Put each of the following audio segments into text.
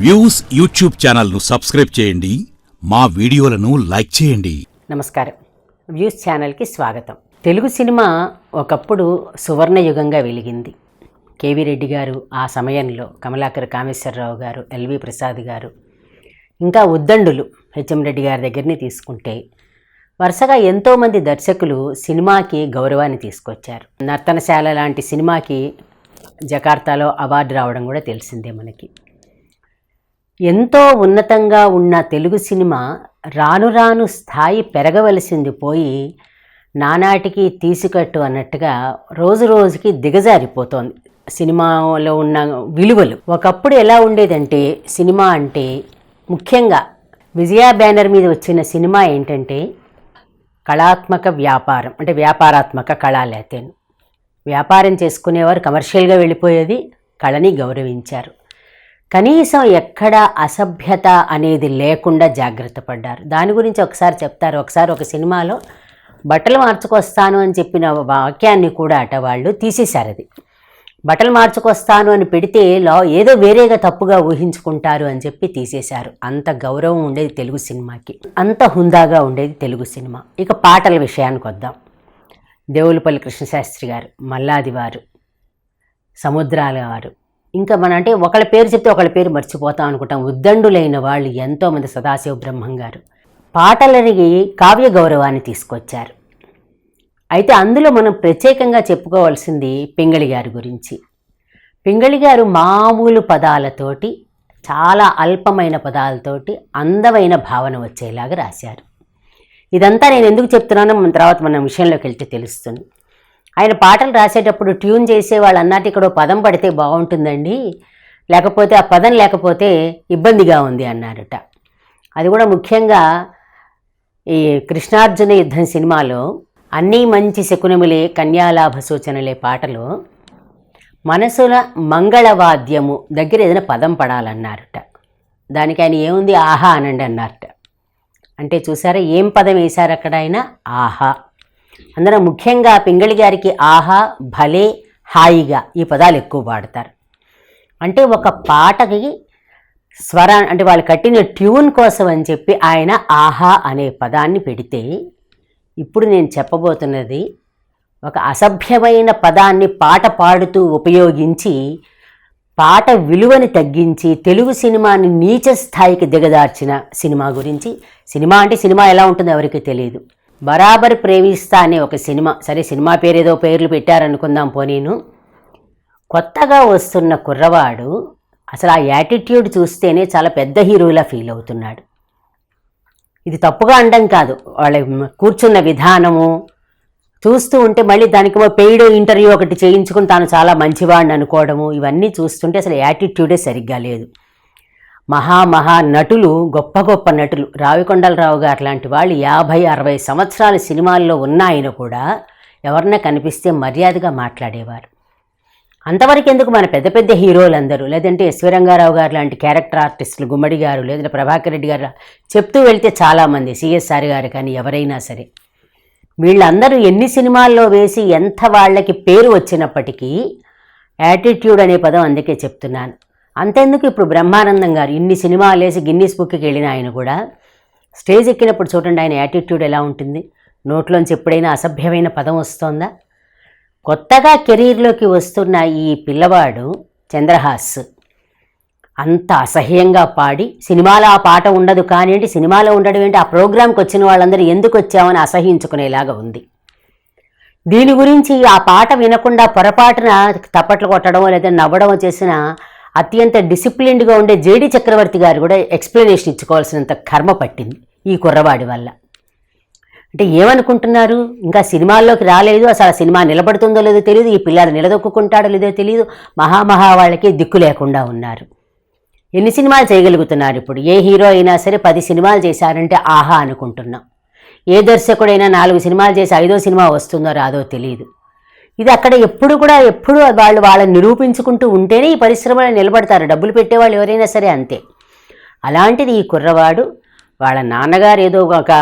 Views YouTube ఛానల్ను subscribe చేయండి, మా వీడియోలను లైక్ చేయండి. నమస్కారం. వ్యూస్ ఛానల్కి స్వాగతం. తెలుగు సినిమా ఒకప్పుడు సువర్ణయుగంగా వెలిగింది. కేవీ రెడ్డి గారు ఆ సమయంలో, కమలాకర్ కామేశ్వరరావు గారు, ఎల్వి ప్రసాద్ గారు, ఇంకా ఉద్దండులు హెచ్ఎం రెడ్డి గారి దగ్గరని తీసుకుంటే వరుసగా ఎంతోమంది దర్శకులు సినిమాకి గౌరవాన్ని తీసుకొచ్చారు. నర్తనశాల లాంటి సినిమాకి జకార్తాలో అవార్డు రావడం కూడా తెలిసిందే మనకి. ఎంతో ఉన్నతంగా ఉన్న తెలుగు సినిమా రాను రాను స్థాయి పెరగవలసింది పోయి నానాటికి తీసుకట్టు అన్నట్టుగా రోజు రోజుకి దిగజారిపోతోంది సినిమాలో ఉన్న విలువలు. ఒకప్పుడు ఎలా ఉండేదంటే సినిమా అంటే ముఖ్యంగా విజయ బ్యానర్ మీద వచ్చిన సినిమా ఏంటంటే కళాత్మక వ్యాపారం, అంటే వ్యాపారాత్మక కళ. లేతేను వ్యాపారం చేసుకునేవారు కమర్షియల్గా వెళ్ళిపోయేది, కళని గౌరవించారు. కనీసం ఎక్కడ అసభ్యత అనేది లేకుండా జాగ్రత్త పడ్డారు. దాని గురించి ఒకసారి చెప్తారు. ఒకసారి ఒక సినిమాలో బట్టలు మార్చుకొస్తాను అని చెప్పిన వాక్యాన్ని కూడా వాళ్ళు తీసేశారు. అది బట్టలు మార్చుకొస్తాను అని పెడితే ఏదో వేరేగా తప్పుగా ఊహించుకుంటారు అని చెప్పి తీసేశారు. అంత గౌరవం ఉండేది తెలుగు సినిమాకి, అంత హుందాగా ఉండేది తెలుగు సినిమా. ఇక పాటల విషయానికి వద్దాం. దేవులపల్లి కృష్ణశాస్త్రి గారు, మల్లాది వారు, సముద్రాల వారు, ఇంకా అంటే ఒకళ్ళ పేరు చెప్తే ఒకళ్ళ పేరు మర్చిపోతాం అనుకుంటాం. ఉద్దండులైన వాళ్ళు ఎంతోమంది, సదాశివ బ్రహ్మం గారు పాటలని కావ్య గౌరవాన్ని తీసుకొచ్చారు. అయితే అందులో మనం ప్రత్యేకంగా చెప్పుకోవాల్సింది పింగళి గారి గురించి. పింగళి గారు మామూలు పదాలతోటి, చాలా అల్పమైన పదాలతోటి అందమైన భావన వచ్చేలాగా రాశారు. ఇదంతా నేను ఎందుకు చెప్తున్నానో మన తర్వాత మన విషయంలోకి వెళ్తే తెలుస్తుంది. ఆయన పాటలు రాసేటప్పుడు ట్యూన్ చేసే వాళ్ళు అన్నట్టు ఇక్కడ పదం పడితే బాగుంటుందండి, లేకపోతే ఆ పదం లేకపోతే ఇబ్బందిగా ఉంది అన్నారట. అది కూడా ముఖ్యంగా ఈ కృష్ణార్జున యుద్ధం సినిమాలో అన్నీ మంచి శకునములే కన్యాలాభ సూచనలే పాటలో మనసుల మంగళవాద్యము దగ్గర ఏదైనా పదం పడాలన్నారట. దానికి ఆయన ఏముంది, ఆహా అనండి అన్నారట. అంటే చూసారా ఏం పదం వేశారు అక్కడ ఆయన, ఆహా. అందులో ముఖ్యంగా పింగళి గారికి ఆహా, భలే, హాయిగా ఈ పదాలు ఎక్కువ వాడతారు. అంటే ఒక పాటకి స్వర, అంటే వాళ్ళు కట్టిన ట్యూన్ కోసం అని చెప్పి ఆయన ఆహా అనే పదాన్ని పెడితే, ఇప్పుడు నేను చెప్పబోతున్నది ఒక అసభ్యమైన పదాన్ని పాట పాడుతూ ఉపయోగించి పాట విలువని తగ్గించి తెలుగు సినిమాని నీచ స్థాయికి దిగదార్చిన సినిమా గురించి. సినిమా అంటే సినిమా ఎలా ఉంటుందో ఎవరికి తెలియదు. బరాబర్ ప్రేమిస్తా అనే ఒక సినిమా, సరే సినిమా పేరు ఏదో పేర్లు పెట్టారనుకుందాం పోనీను. కొత్తగా వస్తున్న కుర్రవాడు అసలు ఆ యాటిట్యూడ్ చూస్తేనే చాలా పెద్ద హీరోలా ఫీల్ అవుతున్నాడు. ఇది తప్పుగా అనడం కాదు, వాళ్ళ కూర్చున్న విధానము చూస్తూ ఉంటే మళ్ళీ దానికి పెయిడ్ ఇంటర్వ్యూ ఒకటి చేయించుకుని తాను చాలా మంచివాడిని అనుకోవడము, ఇవన్నీ చూస్తుంటే అసలు యాటిట్యూడే సరిగ్గా లేదు. మహా నటులు, గొప్ప గొప్ప నటులు, రావికొండలరావు గారు లాంటి వాళ్ళు 50-60 సంవత్సరాల సినిమాల్లో ఉన్న ఆయన కూడా ఎవరన్నా కనిపిస్తే మర్యాదగా మాట్లాడేవారు. అంతవరకు ఎందుకు మన పెద్ద పెద్ద హీరోలందరూ, లేదంటే ఎస్వి రంగారావు గారు లాంటి క్యారెక్టర్ ఆర్టిస్టులు, గుమ్మడి గారు, లేదంటే ప్రభాకర్ రెడ్డి గారు చెప్తూ వెళ్తే చాలామంది, సిఎస్ఆర్ గారు కానీ ఎవరైనా సరే, వీళ్ళందరూ ఎన్ని సినిమాల్లో వేసి ఎంత వాళ్ళకి పేరు వచ్చినప్పటికీ యాటిట్యూడ్ అనే పదం అందుకే చెప్తున్నాను. అంతెందుకు ఇప్పుడు బ్రహ్మానందం గారు ఇన్ని సినిమాలు వేసి గిన్నీస్ బుక్కి వెళ్ళిన ఆయన కూడా స్టేజ్ ఎక్కినప్పుడు చూడండి ఆయన యాటిట్యూడ్ ఎలా ఉంటుంది. నోట్లోంచి ఎప్పుడైనా అసభ్యమైన పదం వస్తోందా? కొత్తగా కెరీర్లోకి వస్తున్న ఈ పిల్లవాడు చంద్రహాస్ అంత అసహ్యంగా పాడి, సినిమాలో ఆ పాట ఉండదు కానీ ఏంటి, సినిమాలో ఉండడం ఏంటి, ఆ ప్రోగ్రాంకి వచ్చిన వాళ్ళందరూ ఎందుకు వచ్చామని అసహ్యించుకునేలాగా ఉంది. దీని గురించి ఆ పాట వినకుండా పొరపాటున తప్పట్లు కొట్టడం లేదా నవ్వడం చేసిన అత్యంత డిసిప్లిన్డ్గా ఉండే జేడి చక్రవర్తి గారు కూడా ఎక్స్ప్లెనేషన్ ఇచ్చుకోవాల్సినంత కర్మ పట్టింది ఈ కుర్రవాడి వల్ల. అంటే ఏమనుకుంటున్నారు, ఇంకా సినిమాల్లోకి రాలేదు, అసలు ఆ సినిమా నిలబడుతుందో లేదో తెలియదు, ఈ పిల్లాడు నిలదొక్కుంటాడో లేదో తెలియదు, మహా వాళ్ళకి దిక్కు లేకుండా ఉన్నారు. ఎన్ని సినిమాలు చేయగలుగుతున్నారు ఇప్పుడు? ఏ హీరో అయినా సరే 10 సినిమాలు చేశారంటే ఆహా అనుకుంటున్నాం. ఏ దర్శకుడైనా 4 సినిమాలు చేసి 5వ సినిమా వస్తుందో రాదో తెలియదు. ఇది అక్కడ ఎప్పుడు వాళ్ళని నిరూపించుకుంటూ ఉంటేనే ఈ పరిశ్రమలో నిలబడతారు. డబ్బులు పెట్టేవాళ్ళు ఎవరైనా సరే అంతే. అలాంటిది ఈ కుర్రవాడు వాళ్ళ నాన్నగారు ఏదో ఒక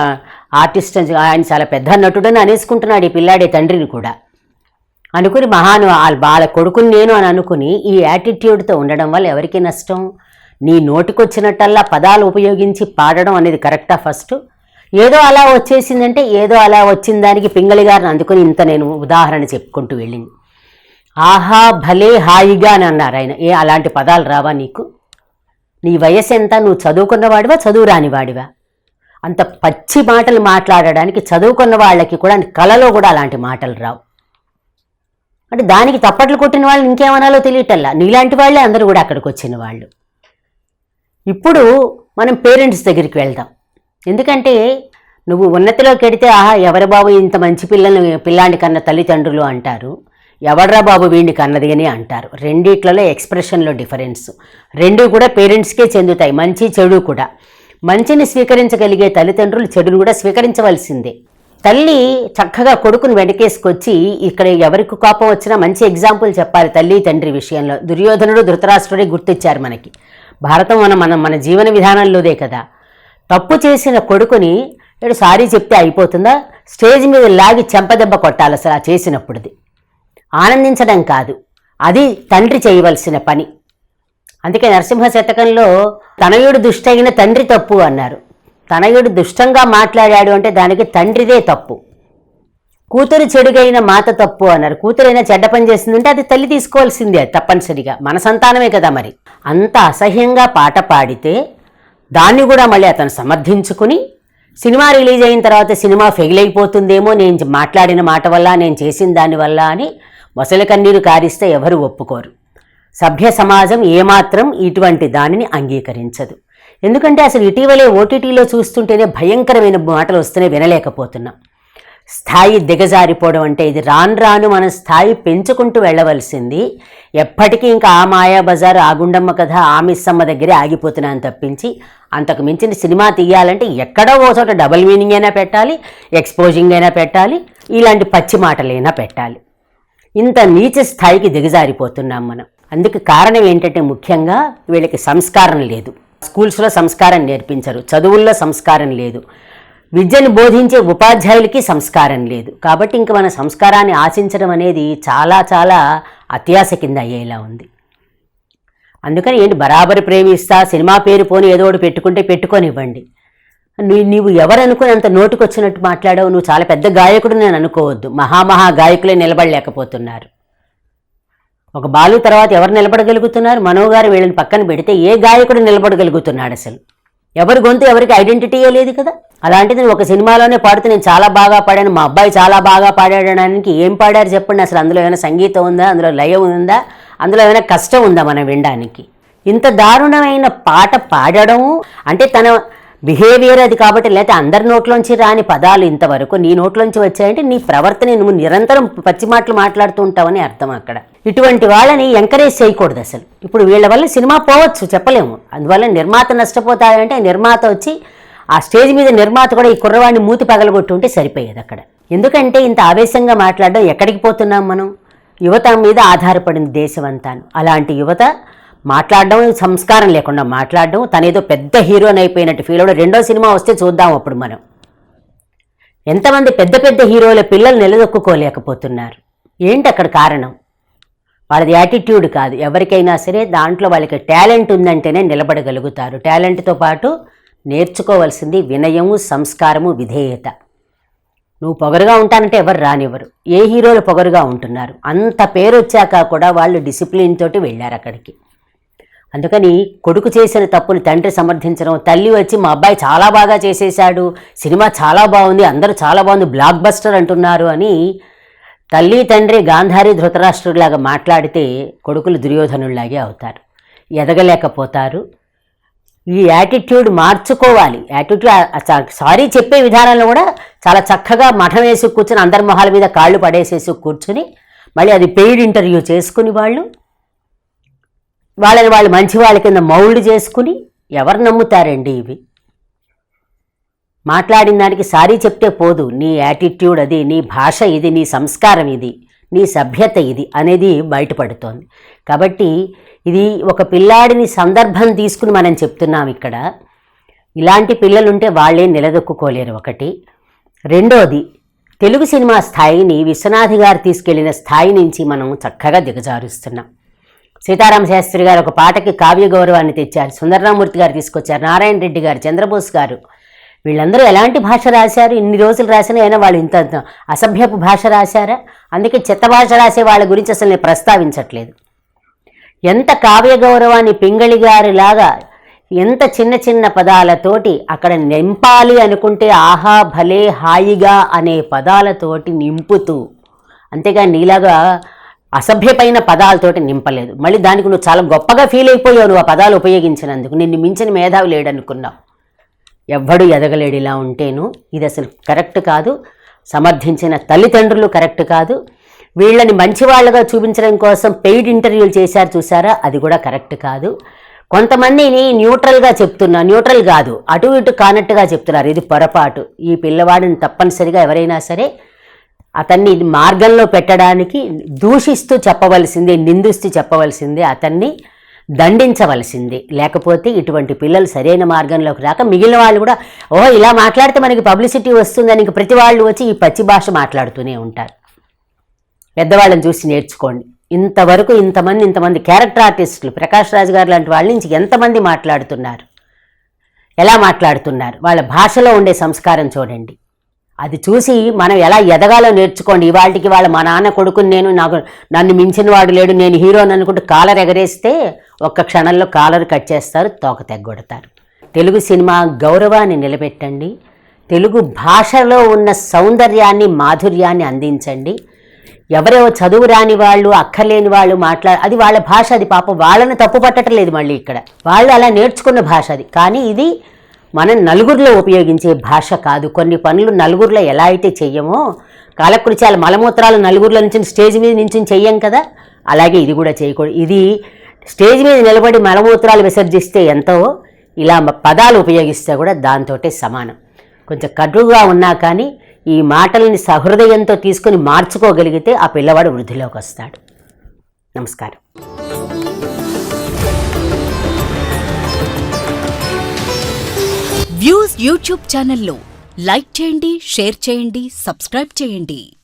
ఆర్టిస్ట్, ఆయన చాలా పెద్ద నటుడని అనేసుకుంటున్నాడు ఈ పిల్లాడే తండ్రిని కూడా. అనుకుని వాళ్ళ కొడుకుని నేను అని అనుకుని ఈ యాటిట్యూడ్తో ఉండడం వల్ల ఎవరికి నష్టం? నీ నోటికొచ్చినట్టల్లా పదాలు ఉపయోగించి పాడడం అనేది కరెక్టా? ఫస్ట్ ఏదో అలా వచ్చేసిందంటే ఏదో అలా వచ్చిన దానికి పింగళి గారిని అందుకొని ఇంత నేను ఉదాహరణ చెప్పుకుంటూ వెళ్ళింది. ఆహా భలే హాయిగా అని అన్నారు ఆయన. అలాంటి పదాలు రావా నీకు? నీ వయసు ఎంత? నువ్వు చదువుకున్నవాడివా చదువు రానివాడివా? అంత పచ్చి మాటలు మాట్లాడడానికి చదువుకున్న వాళ్ళకి కూడా కళలో కూడా అలాంటి మాటలు రావు. అంటే దానికి తప్పట్లు కొట్టిన వాళ్ళు ఇంకేమనాలో తెలియటల్లా. నీలాంటి వాళ్ళే అందరూ కూడా అక్కడికి వచ్చిన వాళ్ళు. ఇప్పుడు మనం పేరెంట్స్ దగ్గరికి వెళ్దాం. ఎందుకంటే నువ్వు ఉన్నతిలోకి వెడితే ఆహా ఎవరి బాబు ఇంత మంచి పిల్లాన్ని కన్న తల్లిదండ్రులు అంటారు, ఎవడ్రా బాబు వీడిని కన్నది అని అంటారు. రెండిట్లలో ఎక్స్ప్రెషన్లో డిఫరెన్స్. రెండు కూడా పేరెంట్స్కే చెందుతాయి, మంచి చెడు కూడా. మంచిని స్వీకరించగలిగే తల్లిదండ్రులు చెడును కూడా స్వీకరించవలసిందే. తల్లి చక్కగా కొడుకుని వెనకేసుకొచ్చి ఇక్కడ ఎవరికి కోపం వచ్చినా మంచి ఎగ్జాంపుల్ చెప్పాలి తల్లి తండ్రి విషయంలో. దుర్యోధనుడు ధృతరాష్ట్రుడే గుర్తిచ్చారు మనకి. భారతం మన జీవన విధానంలోదే కదా. తప్పు చేసిన కొడుకుని ఏడు సారీ చెప్తే అయిపోతుందా? స్టేజ్ మీద లాగి చెంపదెబ్బ కొట్టాలి అసలు ఆ చేసినప్పుడుది. ఆనందించడం కాదు, అది తండ్రి చేయవలసిన పని. అందుకే నరసింహ శతకంలో తనయుడు దుష్టైన తండ్రి తప్పు అన్నారు. తనయుడు దుష్టంగా మాట్లాడాడు అంటే దానికి తండ్రిదే తప్పు. కూతురు చెడుగైన మాత తప్పు అన్నారు. కూతురైనా చెడ్డ పని చేసిందంటే అది తల్లి తీసుకోవాల్సిందే తప్పనిసరిగా. మన సంతానమే కదా మరి. అంత అసహ్యంగా పాట పాడితే దాన్ని కూడా మళ్ళీ అతను సమర్థించుకుని సినిమా రిలీజ్ అయిన తర్వాత సినిమా ఫెయిల్ అయిపోతుందేమో నేను మాట్లాడిన మాట వల్ల, నేను చేసిన దానివల్ల అని మొసలి కన్నీరు కారిస్తే ఎవరు ఒప్పుకోరు. సభ్య సమాజం ఏమాత్రం ఇటువంటి దానిని అంగీకరించదు. ఎందుకంటే అసలు ఇటీవలే ఓటీటీలో చూస్తుంటేనే భయంకరమైన మాటలు వస్తూనే వినలేకపోతున్నాం. స్థాయి దిగజారిపోవడం అంటే ఇది రాను రాను మన స్థాయి పెంచుకుంటూ వెళ్ళవలసింది. ఎప్పటికీ ఇంకా ఆ మాయాబజారు, ఆ గుండమ్మ కథ, ఆ మిస్సమ్మ దగ్గరే ఆగిపోతున్నాను తప్పించి అంతకు మించిన సినిమా తీయాలంటే ఎక్కడో ఓ చోట డబుల్ మీనింగ్ అయినా పెట్టాలి, ఎక్స్పోజింగ్ అయినా పెట్టాలి, ఇలాంటి పచ్చి మాటలైనా పెట్టాలి. ఇంత నీచ స్థాయికి దిగజారిపోతున్నాం మనం. అందుకు కారణం ఏంటంటే ముఖ్యంగా వీళ్ళకి సంస్కారం లేదు. స్కూల్స్లో సంస్కారం నేర్పించరు, చదువుల్లో సంస్కారం లేదు, విద్యను బోధించే ఉపాధ్యాయులకి సంస్కారం లేదు. కాబట్టి ఇంక మన సంస్కారాన్ని ఆశించడం అనేది చాలా చాలా అత్యాశ కింద అయ్యేలా ఉంది. అందుకని ఏంటి బరాబరి ప్రేమిస్తా, సినిమా పేరు పోని ఏదో ఒకటి పెట్టుకుంటే పెట్టుకొనివ్వండి. నీవు ఎవరనుకుని అంత నోటుకొచ్చినట్టు మాట్లాడావు? నువ్వు చాలా పెద్ద గాయకుడు నేను అనుకోవద్దు. మహామహా గాయకులే నిలబడలేకపోతున్నారు. ఒక బాలు తర్వాత ఎవరు నిలబడగలుగుతున్నారు? మనోగారు వీళ్ళని పక్కన పెడితే ఏ గాయకుడు నిలబడగలుగుతున్నాడు? అసలు ఎవరి గొంతు ఎవరికి ఐడెంటిటీయే లేదు కదా. అలాంటిది ఒక సినిమాలోనే పాడుతూ నేను చాలా బాగా పాడాను, మా అబ్బాయి చాలా బాగా పాడాడడానికి ఏం పాడారు చెప్పండి? అసలు అందులో ఏమైనా సంగీతం ఉందా? అందులో లయం ఉందా? అందులో ఏమైనా కష్టం ఉందా మనం వినడానికి? ఇంత దారుణమైన పాట పాడడం అంటే తన బిహేవియర్ అది. కాబట్టి లేకపోతే అందరి నోట్లోంచి రాని పదాలు ఇంతవరకు నీ నోట్లోంచి వచ్చాయంటే నీ ప్రవర్తన నువ్వు నిరంతరం పచ్చి మాటలు మాట్లాడుతూ ఉంటావని అర్థం. అక్కడ ఇటువంటి వాళ్ళని ఎంకరేజ్ చేయకూడదు అసలు. ఇప్పుడు వీళ్ళ వల్ల సినిమా పోవచ్చు, చెప్పలేము. అందువల్ల నిర్మాత నష్టపోతాడంటే నిర్మాత వచ్చి ఆ స్టేజ్ మీద నిర్మాత కూడా ఈ కుర్రవాడిని మూతి పగలగొట్టు ఉంటే సరిపోయేది అక్కడ. ఎందుకంటే ఇంత ఆవేశంగా మాట్లాడడం ఎక్కడికి పోతున్నాం మనం? యువత మీద ఆధారపడింది దేశం అంతాను. అలాంటి యువత మాట్లాడడం, సంస్కారం లేకుండా మాట్లాడడం, తనేదో పెద్ద హీరోని అయిపోయినట్టు ఫీల్ అవ్వడం. రెండో సినిమా వస్తే చూద్దాం అప్పుడు మనం. ఎంతమంది పెద్ద పెద్ద హీరోల పిల్లలు నిలదొక్కుకోలేకపోతున్నారు? ఏంటి అక్కడ కారణం? వాళ్ళది యాటిట్యూడ్ కాదు. ఎవరికైనా సరే దాంట్లో వాళ్ళకి టాలెంట్ ఉందంటేనే నిలబడగలుగుతారు. టాలెంట్తో పాటు నేర్చుకోవాల్సింది వినయము, సంస్కారము, విధేయత. నువ్వు పొగరుగా ఉంటానంటే ఎవరు రానివ్వరు. ఏ హీరోలు పొగరుగా ఉంటున్నారు? అంత పేరు వచ్చాక కూడా వాళ్ళు డిసిప్లిన్ తోటి వెళ్ళారు అక్కడికి. అందుకని కొడుకు చేసిన తప్పుని తండ్రి సమర్థించడం, తల్లి వచ్చి మా అబ్బాయి చాలా బాగా చేసేశాడు, సినిమా చాలా బాగుంది, అందరూ చాలా బాగుంది, బ్లాక్ బస్టర్ అంటున్నారు అని తల్లి తండ్రి గాంధారి ధృతరాష్ట్రుడిలాగా మాట్లాడితే కొడుకులు దుర్యోధనుల్లాగే అవుతారు, ఎదగలేకపోతారు. ఈ యాటిట్యూడ్ మార్చుకోవాలి. యాటిట్యూడ్ సారీ చెప్పే విధానంలో కూడా చాలా చక్కగా మఠం వేసి కూర్చొని అందరి మొహాల మీద కాళ్ళు పడేసేసి కూర్చుని మళ్ళీ అది పెయిడ్ ఇంటర్వ్యూ చేసుకుని వాళ్ళని వాళ్ళు మంచి వాళ్ళ కింద మౌల్డ్ చేసుకుని ఎవరు నమ్ముతారండి ఇవి? మాట్లాడిన దానికి సారీ చెప్తే పోదు. నీ యాటిట్యూడ్ అది, నీ భాష ఇది, నీ సంస్కారం ఇది, నీ సభ్యత ఇది అనేది బయటపడుతోంది. కాబట్టి ఇది ఒక పిల్లాడిని సందర్భం తీసుకుని మనం చెప్తున్నాం ఇక్కడ. ఇలాంటి పిల్లలుంటే వాళ్ళే నిలదొక్కుకోలేరు ఒకటి. రెండోది, తెలుగు సినిమా స్థాయిని విశ్వనాథ్ గారు తీసుకెళ్లిన స్థాయి నుంచి మనం చక్కగా దిగజారుస్తున్నాం. సీతారామ శాస్త్రి గారు ఒక పాటకి కావ్య గౌరవాన్ని తెచ్చారు, సుందరరామూర్తి గారు తీసుకొచ్చారు, నారాయణ రెడ్డి గారు, చంద్రబోస్ గారు. వీళ్ళందరూ ఎలాంటి భాష రాశారు? ఇన్ని రోజులు రాసినా అయినా వాళ్ళు ఇంత అసభ్యపు భాష రాశారా? అందుకే చెత్త భాష రాసే వాళ్ళ గురించి అసలు నేను ప్రస్తావించట్లేదు. ఎంత కావ్య గౌరవాన్ని పింగళి గారిలాగా ఎంత చిన్న చిన్న పదాలతోటి అక్కడ నింపాలి అనుకుంటే ఆహా భలే హాయిగా అనే పదాలతోటి నింపుతూ, అంతేగాని నీలాగా అసభ్యమైన పదాలతోటి నింపలేదు. మళ్ళీ దానికి నువ్వు చాలా గొప్పగా ఫీల్ అయిపోయావు నువ్వు ఆ పదాలు ఉపయోగించినందుకు. నిన్ను మించిన మేధావి లేడనుకున్నావు. ఎవ్వడు ఎదగలేడు ఇలా ఉంటేను. ఇది అసలు కరెక్ట్ కాదు. సమర్థించిన తల్లిదండ్రులు కరెక్ట్ కాదు. వీళ్ళని మంచివాళ్ళగా చూపించడం కోసం పెయిడ్ ఇంటర్వ్యూలు చేశారు చూసారా, అది కూడా కరెక్ట్ కాదు. కొంతమందిని న్యూట్రల్గా చెప్తున్నా, న్యూట్రల్ కాదు, అటు ఇటు కానట్టుగా చెప్తున్నారు. ఇది పొరపాటు. ఈ పిల్లవాడిని తప్పనిసరిగా ఎవరైనా సరే అతన్ని మార్గంలో పెట్టడానికి దూషిస్తూ చెప్పవలసిందే, నిందిస్తూ చెప్పవలసిందే, అతన్ని దండించవలసిందే. లేకపోతే ఇటువంటి పిల్లలు సరైన మార్గంలోకి రాక మిగిలిన వాళ్ళు కూడా ఓహో ఇలా మాట్లాడితే మనకి పబ్లిసిటీ వస్తుందని ఇంక ప్రతి వాళ్ళు వచ్చి ఈ పచ్చి భాష మాట్లాడుతూనే ఉంటారు. పెద్దవాళ్ళని చూసి నేర్చుకోండి. ఇంతమంది క్యారెక్టర్ ఆర్టిస్టులు, ప్రకాష్ రాజ్ గారు లాంటి వాళ్ళ నుంచి ఎంతమంది మాట్లాడుతున్నారు, ఎలా మాట్లాడుతున్నారు, వాళ్ళ భాషలో ఉండే సంస్కారం చూడండి. అది చూసి మనం ఎలా ఎదగాలో నేర్చుకోండి. ఇవాళకి మా నాన్న కొడుకుని నన్ను మించిన వాడు లేడు, నేను హీరోని అనుకుంటూ కాలర్ ఎగరేస్తే ఒక్క క్షణంలో కాలర్ కట్ చేస్తారు, తోక తెగ్గొడతారు. తెలుగు సినిమా గౌరవాన్ని నిలబెట్టండి. తెలుగు భాషలో ఉన్న సౌందర్యాన్ని, మాధుర్యాన్ని అందించండి. ఎవరో చదువు రాని వాళ్ళు, అక్కర్లేని వాళ్ళు అది వాళ్ళ భాష, అది పాపం వాళ్ళని తప్పు పట్టట్లేదు. మళ్ళీ ఇక్కడ వాళ్ళు అలా నేర్చుకున్న భాష అది. కానీ ఇది మనం నలుగురిలో ఉపయోగించే భాష కాదు. కొన్ని పనులు నలుగురిలో ఎలా అయితే చెయ్యమో, కాలకృత్యాల మలమూత్రాలు నలుగురిలో నుంచి స్టేజ్ మీద నుంచి చెయ్యం కదా, అలాగే ఇది కూడా చేయకూడదు. ఇది స్టేజ్ మీద నిలబడి మలమూత్రాలు విసర్జిస్తే ఎంతో, ఇలా పదాలు ఉపయోగిస్తే కూడా దాంతోటే సమానం. కొంచెం కటుగా ఉన్నా కానీ ఈ మాటల్ని సహృదయంతో తీసుకుని మార్చుకోగలిగితే ఆ పిల్లవాడు వృద్ధిలోకి వస్తాడు. నమస్కారం. వ్యూస్ యూట్యూబ్ ఛానల్లో లైక్ చేయండి, షేర్ చేయండి, సబ్స్క్రైబ్ చేయండి.